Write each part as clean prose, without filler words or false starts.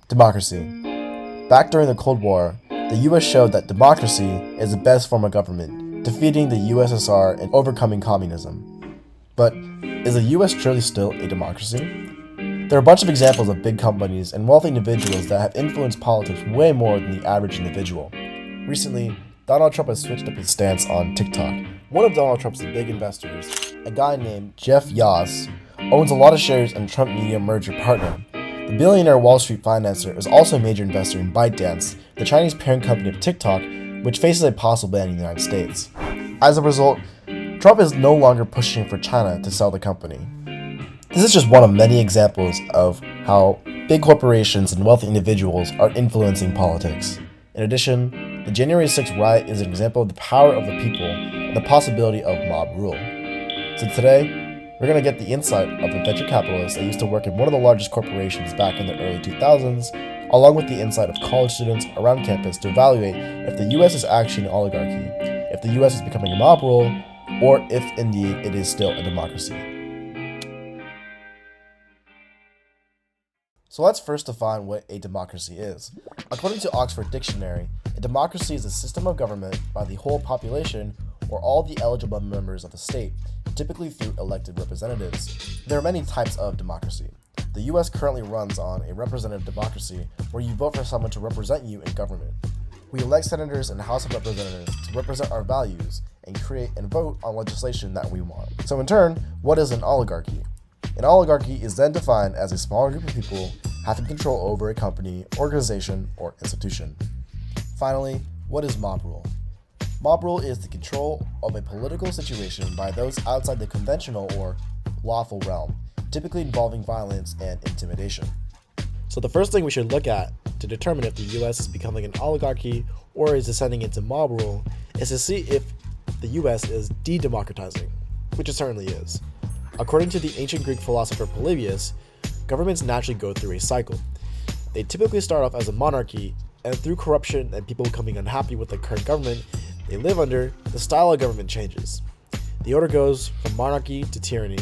Democracy. Back during the Cold War, the US showed that democracy is the best form of government, defeating the USSR and overcoming communism. But is the US truly still a democracy? There are a bunch of examples of big companies and wealthy individuals that have influenced politics way more than the average individual. Recently, Donald Trump has switched up his stance on TikTok. One of Donald Trump's big investors, a guy named Jeff Yazd, owns a lot of shares in Trump Media merger partner. The billionaire Wall Street financier is also a major investor in ByteDance, the Chinese parent company of TikTok, which faces a possible ban in the United States. As a result, Trump is no longer pushing for China to sell the company. This is just one of many examples of how big corporations and wealthy individuals are influencing politics. In addition, the January 6th riot is an example of the power of the people and the possibility of mob rule. So today, we're going to get the insight of a venture capitalist that used to work in one of the largest corporations back in the early 2000s, along with the insight of college students around campus to evaluate if the US is actually an oligarchy, if the US is becoming a mob rule, or if indeed it is still a democracy. So let's first define what a democracy is. According to Oxford Dictionary, a democracy is a system of government by the whole population or all the eligible members of the state, typically through elected representatives. There are many types of democracy. The US currently runs on a representative democracy where you vote for someone to represent you in government. We elect senators and House of Representatives to represent our values and create and vote on legislation that we want. So in turn, what is an oligarchy? An oligarchy is then defined as a smaller group of people having control over a company, organization, or institution. Finally, what is mob rule? Mob rule is the control of a political situation by those outside the conventional or lawful realm, typically involving violence and intimidation. So the first thing we should look at to determine if the US is becoming an oligarchy or is descending into mob rule is to see if the US is de-democratizing, which it certainly is. According to the ancient Greek philosopher Polybius, governments naturally go through a cycle. They typically start off as a monarchy, and through corruption and people becoming unhappy with the current government they live under, the style of government changes. The order goes from monarchy to tyranny,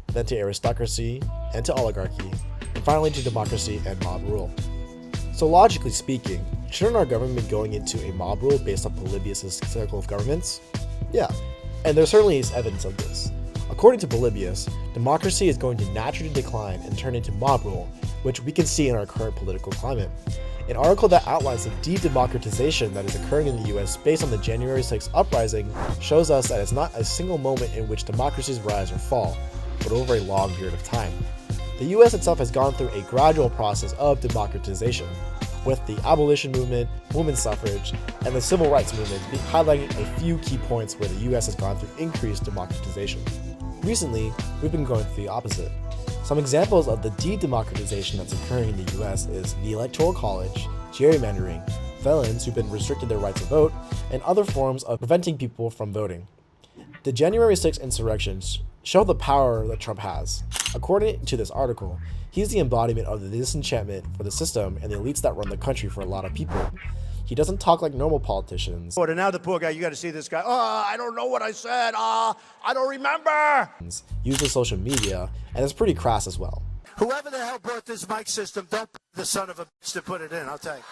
then to aristocracy and to oligarchy, and finally to democracy and mob rule. So logically speaking, shouldn't our government be going into a mob rule based on Polybius' cycle of governments? Yeah, and there certainly is evidence of this. According to Polybius, democracy is going to naturally decline and turn into mob rule, which we can see in our current political climate. An article that outlines the de-democratization that is occurring in the US based on the January 6th uprising shows us that it's not a single moment in which democracies rise or fall, but over a long period of time. The US itself has gone through a gradual process of democratization, with the abolition movement, women's suffrage, and the civil rights movement highlighting a few key points where the US has gone through increased democratization. Recently, we've been going through the opposite. Some examples of the de-democratization that's occurring in the US is the Electoral College, gerrymandering, felons who've been restricted their right to vote, and other forms of preventing people from voting. The January 6th insurrections show the power that Trump has. According to this article, he's the embodiment of the disenchantment for the system and the elites that run the country for a lot of people. He doesn't talk like normal politicians. And now the poor guy, you got to see this guy. Oh, I don't know what I said. I don't remember. Uses social media, and it's pretty crass as well. Whoever the hell brought this mic system, don't the son of a bitch to put it in, I'll tell you.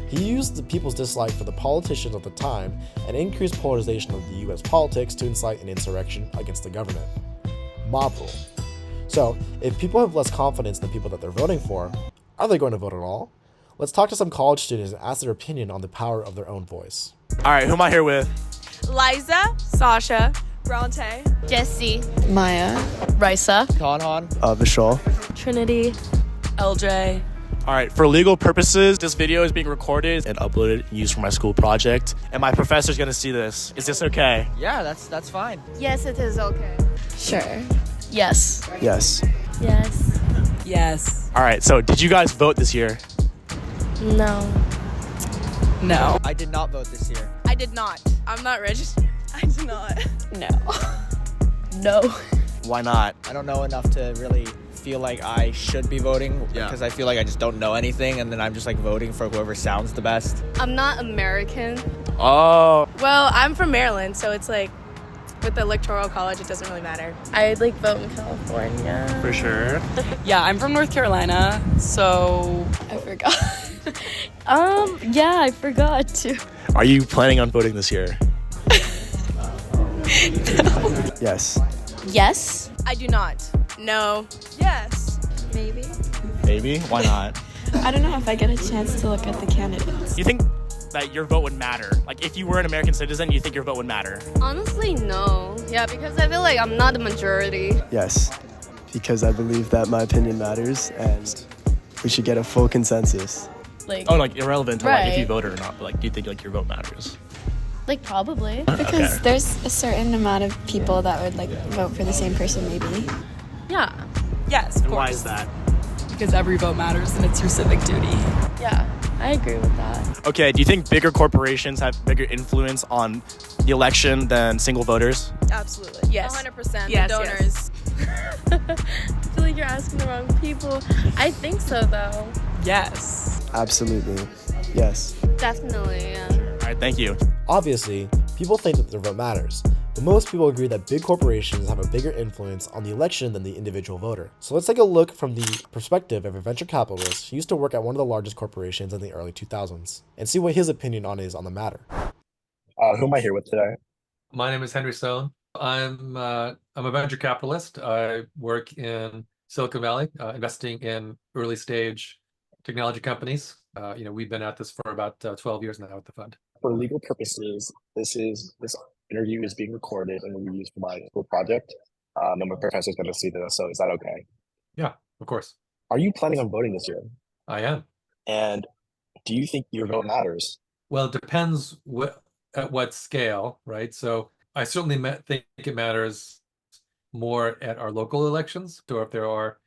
He used the people's dislike for the politicians of the time and increased polarization of the US politics to incite an insurrection against the government. Mob rule. So, if people have less confidence in the people that they're voting for, are they going to vote at all? Let's talk to some college students and ask their opinion on the power of their own voice. All right, who am I here with? Liza, Sasha, Bronte, Jesse, Maya, Risa, Kanhan, Vishal. Trinity, LJ. All right, for legal purposes, this video is being recorded and uploaded and used for my school project, and my professor's gonna see this. Is this okay? Yeah, that's fine. Yes, it is okay. sure. Yes. Yes. Yes. Yes. All right, so did you guys vote this year? No. No. I did not vote this year. I did not. I'm not registered. I did not. No. No. Why not? I don't know enough to really feel like I should be voting because I feel like I just don't know anything, and then I'm just like voting for whoever sounds the best. I'm not American. Oh. Well, I'm from Maryland, so it's like with the Electoral College, it doesn't really matter. I'd like vote in California. For sure. Yeah, I'm from North Carolina, so I forgot. Yeah, I forgot to. Are you planning on voting this year? Yes. Yes. I do not. No. Yes. Maybe. Maybe. Why not? I don't know if I get a chance to look at the candidates. Do you think that your vote would matter? Like, if you were an American citizen, you think your vote would matter? Honestly, no. Yeah, because I feel like I'm not the majority. Yes. Because I believe that my opinion matters and we should get a full consensus. Like, Oh, like irrelevant to like if you Right. voted or not, but like do you think like your vote matters? like probably. Because there's a certain amount of people that would like vote for the same person maybe. Yeah. Yes, of And course. why is that? Because every vote matters and it's your civic duty. Yeah. I agree with that. Okay, do you think bigger corporations have bigger influence on the election than single voters? Absolutely. Yes. 100%. Yes, the donors. I feel like you're asking the wrong people. I think so, though. Yes. Absolutely. Yes. Definitely, yeah. All right, thank you. Obviously, people think that their vote matters, but most people agree that big corporations have a bigger influence on the election than the individual voter. So let's take a look from the perspective of a venture capitalist who used to work at one of the largest corporations in the early 2000s, and see what his opinion on is on the matter. Who am I here with today? My name is Henry Stone. I'm a venture capitalist. I work in Silicon Valley, investing in early stage technology companies. We've been at this for about 12 years now with the fund. For legal purposes, this interview is being recorded and will be used for my school project. And my professor is going to see this, so is that okay? Yeah, of course. Are you planning on voting this year? I am. And do you think your vote matters? Well, it depends at what scale, right? So I certainly think it matters more at our local elections. So if there are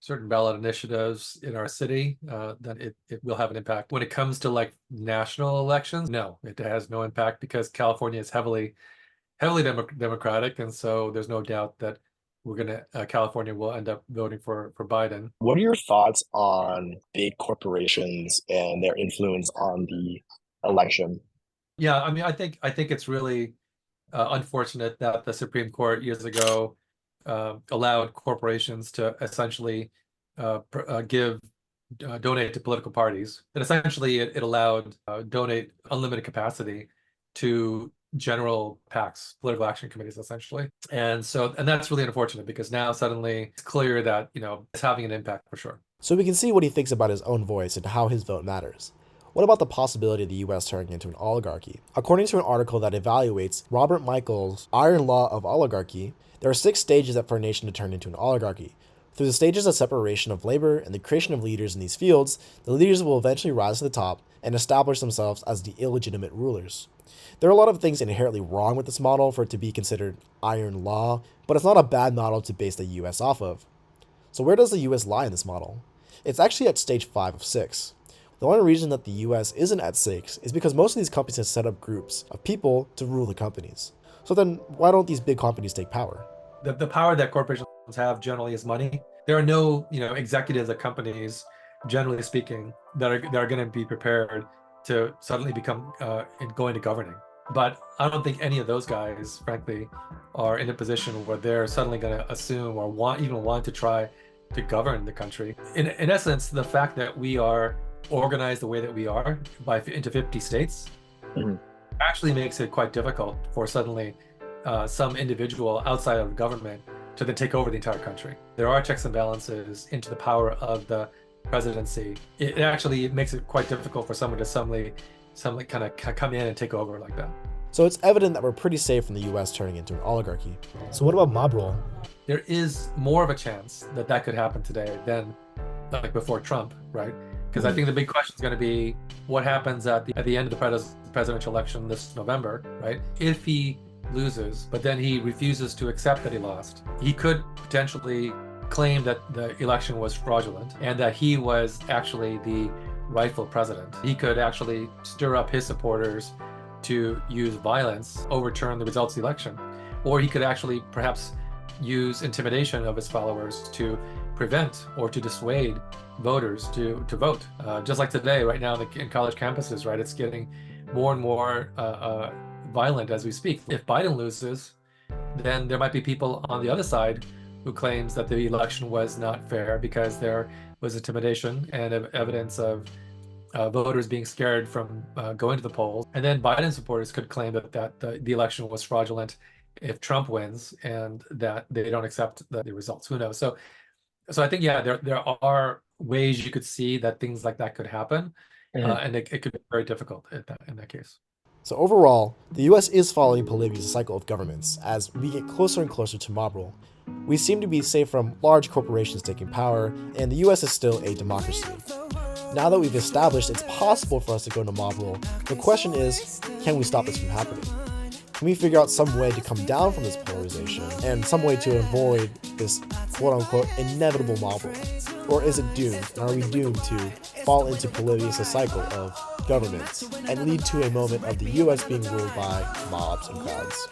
certain ballot initiatives in our city, then it will have an impact. When it comes to like national elections, no, it has no impact because California is heavily democratic, and so there's no doubt that California will end up voting for Biden. What are your thoughts on big corporations and their influence on the election? Yeah, I mean, I think it's really unfortunate that the Supreme Court years ago allowed corporations to essentially donate to political parties. And essentially, it allowed donate unlimited capacity to general PACs, political action committees, essentially. And that's really unfortunate because now suddenly it's clear that it's having an impact for sure. So we can see what he thinks about his own voice and how his vote matters. What about the possibility of the US turning into an oligarchy? According to an article that evaluates Robert Michael's Iron Law of Oligarchy, there are 6 stages for a nation to turn into an oligarchy. Through the stages of separation of labor and the creation of leaders in these fields, the leaders will eventually rise to the top and establish themselves as the illegitimate rulers. There are a lot of things inherently wrong with this model for it to be considered iron law, but it's not a bad model to base the US off of. So where does the US lie in this model? It's actually at stage 5 of 6. The only reason that the US isn't at 6 is because most of these companies have set up groups of people to rule the companies. So then why don't these big companies take power? The power that corporations have generally is money. There are no executives at companies, generally speaking, that are going to be prepared to suddenly become go into governing. But I don't think any of those guys, frankly, are in a position where they're suddenly going to assume or want to try to govern the country. In essence, the fact that we are organized the way that we are into 50 states actually makes it quite difficult for suddenly some individual outside of government to then take over the entire country. There are checks and balances into the power of the presidency. It actually makes it quite difficult for someone to suddenly kind of come in and take over like that. So it's evident that we're pretty safe from the US turning into an oligarchy. So what about mob rule? There is more of a chance that could happen today than like before Trump, right? Because I think the big question is going to be what happens at the end of the presidential election this November, right? If he loses, but then he refuses to accept that he lost, he could potentially claim that the election was fraudulent and that he was actually the rightful president. He could actually stir up his supporters to use violence, overturn the results of the election, or he could actually perhaps use intimidation of his followers to prevent or to dissuade voters to vote. Just like today, right now in college campuses, right, it's getting more and more violent as we speak. If Biden loses, then there might be people on the other side who claims that the election was not fair because there was intimidation and evidence of voters being scared from going to the polls. And then Biden supporters could claim that the election was fraudulent if Trump wins, and that they don't accept the results. Who knows? So I think, yeah, there are ways you could see that things like that could happen, and it could be very difficult in that case. So overall, the US is following Polybius' cycle of governments. As we get closer and closer to mob rule, we seem to be safe from large corporations taking power, and the US is still a democracy. Now that we've established it's possible for us to go into mob rule, the question is, can we stop this from happening? Can we figure out some way to come down from this polarization and some way to avoid this quote-unquote inevitable mob rule? Or is it doomed, and are we doomed to fall into Polybius' cycle of governments and lead to a moment of the US being ruled by mobs and crowds?